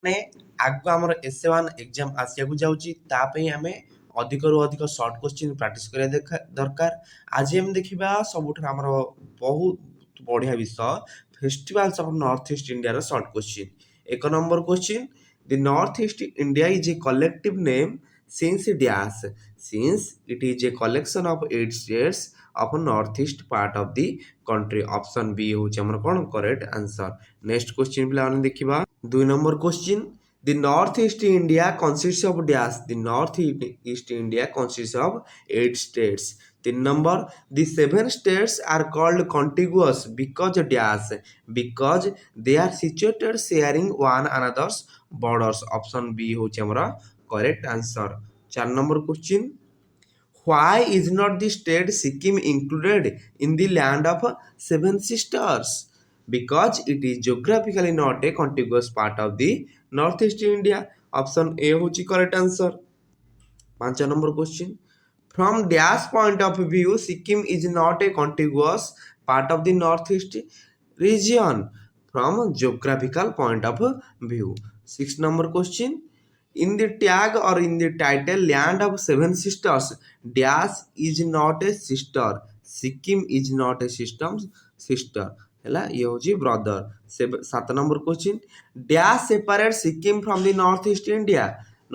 ମାନେ ଆଗକୁ ଆମର S1 ଏକ୍ଜାମ ଆସିବାକୁ ଯାଉଛି ତା ପାଇଁ ଆମେ ଅଧିକରୁ ଅଧିକ ସର୍ଟ କୋଶ୍ଚିନ୍ ପ୍ରାକ୍ଟିସ୍ କରିବା ଦରକାର। ଆଜି ଆମେ ଦେଖିବା ସବୁଠାରୁ ଆମର ବହୁତ ବଢ଼ିଆ ବିଷୟ ଫେଷ୍ଟିଭାଲ୍ସ ଅଫ୍ ନର୍ଥ ଇଷ୍ଟ ଇଣ୍ଡିଆର ସର୍ଟ କୋଶ୍ଚିନ୍। ଏକ number question the north east India is a collective name since dash since it is a collection of 8 states of north east part of the country. Option B ହେଉଛି ଆମର କ'ଣ correct answer. Next question ପିଲାମାନେ ଦେଖିବା 2 number question. The Northeast India consists of dash. The Northeast India consists of 8 states. 3 number. The 7 states are called contiguous because dash. Because they are situated sharing one another's borders. Option B होची हमारा correct answer. 4 number question. Why is not the state Sikkim included in the land of seven sisters? Because it is geographically not a contiguous part of the northeast India. Option A होची correct answer. 5 number question. From dash point of view, Sikkim is not a contiguous part of the northeast region. From geographical point of view. 6 number question. In the tag or in the title land of seven sisters, dash is not a sister. Sikkim is not a sister. ହେଲା ଇଏ ହେଉଛି brother. 7 number question dash separate Sikkim from the north east India.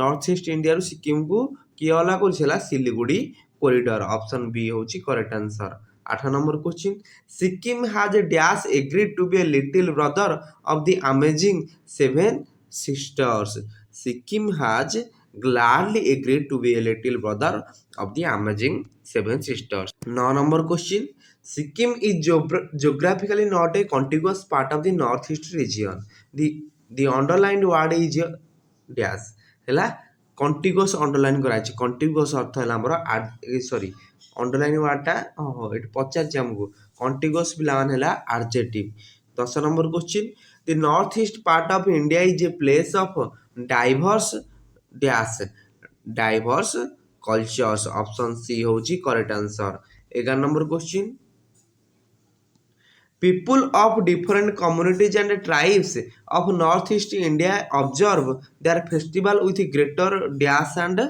ନର୍ଥ ଇଷ୍ଟ ଇଣ୍ଡିଆରୁ ସିକିମ୍କୁ କିଏ ଅଲଗା କରୁଛି ହେଲା ସିଲିଗୁଡ଼ି କରିଡର। ଅପସନ୍ ବି ହେଉଛି correct answer. 8 number question Sikkim has dash agreed to be a little brother of the amazing seven sisters. Sikkim has gladly agreed to be a little brother of the amazing seven sisters. 9 number question. Sikkim is geographically not a contiguous part of the northeast region. The underlined word is dash ହେଲା contiguous underline କରାଯାଇଛି। contiguous ଅର୍ଥ ହେଲା ଆମର ସରି underline wordଟା ଏଠି ପଚାରିଛି ଆମକୁ contiguous ପିଲାମାନେ ହେଲା adjective। 10 number question. The northeast part of India is a place of diverse dash diverse cultures. Option C होची correct answer. 11 number question. People of different communities and tribes of northeast India observe their festival with greater dash and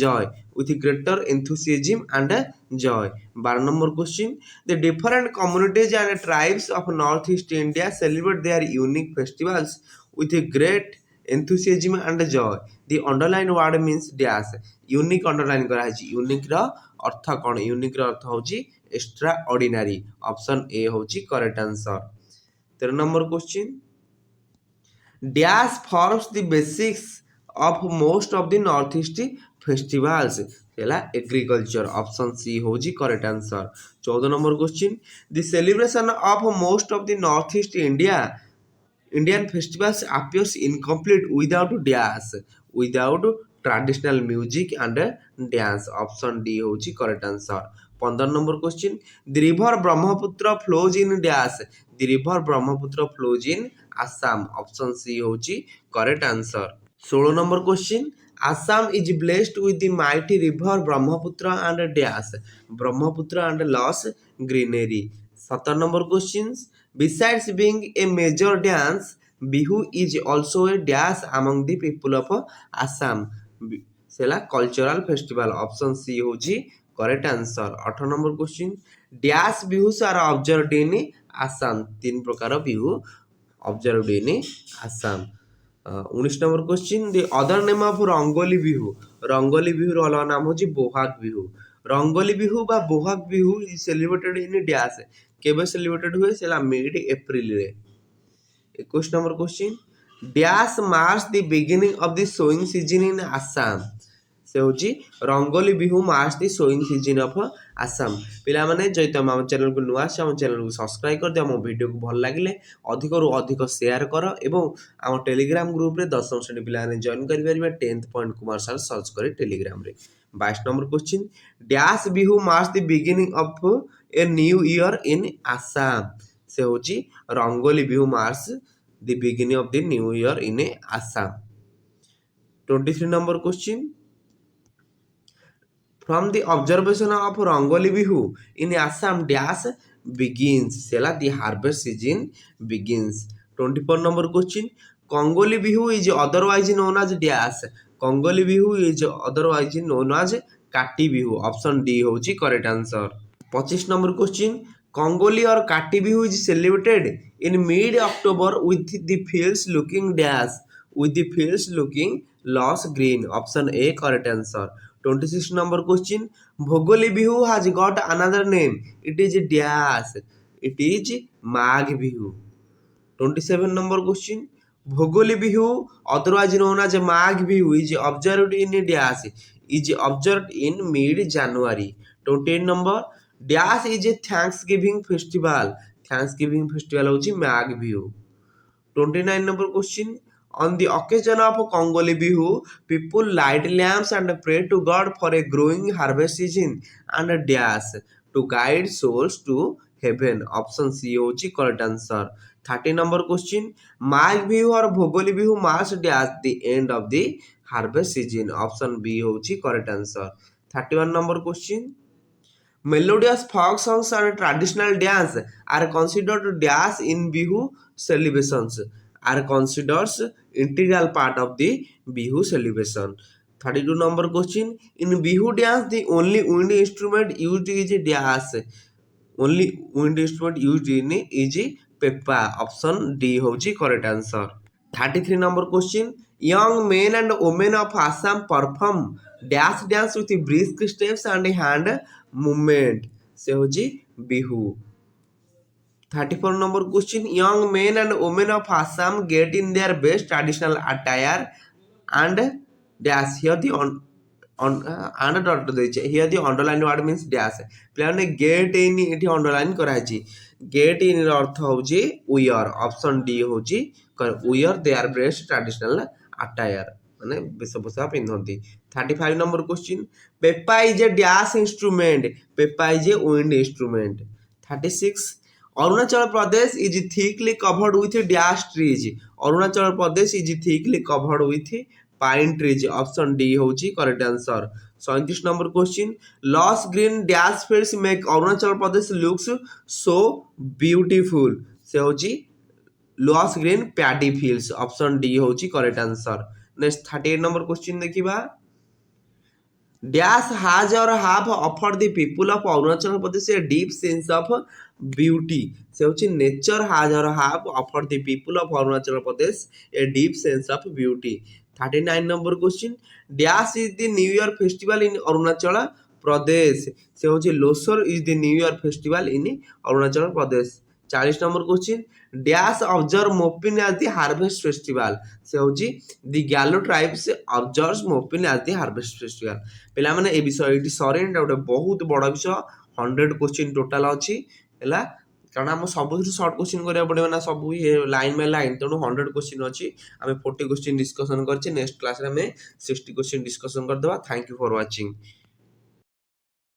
joy, with greater enthusiasm and joy. 12 number question. The different communities and tribes of northeast India celebrate their unique festivals with great enthusiasm and joy. The underline word means dash. Unique underline କରାଯାଇଛି। Unique ର ଅର୍ଥ କ'ଣ? Unique ର ଅର୍ଥ ହେଉଛି extra ordinary. Option A ହେଉଛି correct answer. 13 number question. Dash forms the basics of most of the northeast festivals ହେଲା agriculture. Option C होची correct answer. 14 number question. The celebration of most of the northeast Indian festivals appears incomplete without dash, without traditional music and dance. Option D होची correct answer. 15 number question. The river Brahmaputra flows in dash. The river Brahmaputra flows in Assam. Option C होची correct answer. 16 number question. Assam is blessed with the mighty river Brahmaputra and dash Brahmaputra and lush greenery. 17 number questions. Besides being a major dance, Bihu is also a dash among the people of Assam. सेला cultural festival. Option C होची correct answer. 18 number question. Dash Bihus are observed in Assam. 3 प्रकार Bihu observed in Assam. 19 number question. The other name of Rongali Bihu. Rongali बिहूर अलग नाम होची बोहाग बिहू। रंगोली बिहू बा Bohag Bihu is celebrated in dash केबे celebrated हुए सेला मिड अप्रैल रे। 21 number question. Dash marks the beginning of the sowing season in Assam. से होची Rongali Bihu marks the sowing season of Assam. पिला माने जय तुम हम चैनल को नुआ हम चैनल को सब्सक्राइब कर दियो। हम वीडियो को भल लागिले अधिक रु अधिक शेयर कर एवं हम टेलीग्राम ग्रुप रे 10th श्रेणी पिला ने जॉइन करि परिबे 10th point Kumar sir search करी टेलीग्राम रे। 22 number question. Dash Bihu marks the beginning of a new year in Assam. से होची Rongali Bihu marks the beginning of the new year in Assam. 23 number question. From the observation of Rangoli Bihu in Assam dash begins. Sela the harvest season begins. 24 number question. Congoli Bihu is otherwise known as dash. Congoli Bihu is otherwise known as Kati Bihu. Option D होची correct answer. 25 number question. Congoli or Kati Bihu is celebrated in mid-October with the fields looking dash. With the fields looking lush green. Option A correct answer. 26 number question. Bhogoli Bihu has got another name. It is dash. It is Magh Bihu. 27 number question. Bhogoli Bihu, otherwise known as Magh Bihu, is observed in dash. Is observed in mid-January. 28 number. Dash is a Thanksgiving festival. Thanksgiving festival होची Magh Bihu. 29 number question. On the occasion of Congoli Bihu, people light lamps and pray to God for a growing harvest season and dash to guide souls to heaven. Option C होची correct answer. 30 number question. Magh Bihu or Bhogoli Bihu marks dash the end of the harvest season. Option B होची correct answer. 31 number question. Melodious folk songs and traditional dance are considered dash in Bihu celebrations. Are considered integral part of the Bihu celebration. 32 number question. In Bihu dance, the only wind instrument used is dash. Only wind instrument used in is pepa. Option D होची correct answer. 33 number question. Young men and women of Assam perform dash dance with brisk steps and hand movement. से होची Bihu. 34 number question. Young men and women of Assam get in their best traditional attire and dash. Here the and dot ଦେଇଛେ. Here the underline word means dash. ପିଲାମାନେ get in ଏଠି underline କରାହେଇଛି. Get in ର ଅର୍ଥ ହେଉଛି wear. Option D ହେଉଛି wear their best traditional attire. ମାନେ ବେଶଭୂଷା ପିନ୍ଧନ୍ତି. 35 number question. Pepa is a dash instrument. Pepa is a wind instrument. 36. Arunachal Pradesh is thickly covered with dash trees. Arunachal Pradesh is thickly covered with pine trees. Option D होची correct answer. 37 number question. Lush green dash fields make Arunachal Pradesh looks so beautiful. से होची lush green paddy fields. Option D होची correct answer. Next 38 number question देखिबा. Dash has or have offered the people of Arunachal Pradesh a deep sense of beauty. से होची nature has or have offered the people of Arunachal Pradesh a deep sense of beauty. 39 number question. Dash is the New Year festival in Arunachal Pradesh. से होची Losar is the New Year festival in Arunachal Pradesh. 40 number question. Dash observe Mopin as the harvest festival. से होची the Gallo tribes observes Mopin as the harvest festival. पिला माने ए विषय eighty सरी गोटे बहुत बड़ विषय 100 क्वेश्चन टोटाल अच्छी है कारण आम सब सर्ट क्वेश्चन करा पड़े ना सब ये लाइन बाय लाइन तेणु 100 क्वेश्चन अच्छी आम 40 क्वेश्चन डिस्कसन कर नेक्स्ट क्लास में 60 क्वेश्चन डिस्कसन करदे. Thank you for watching.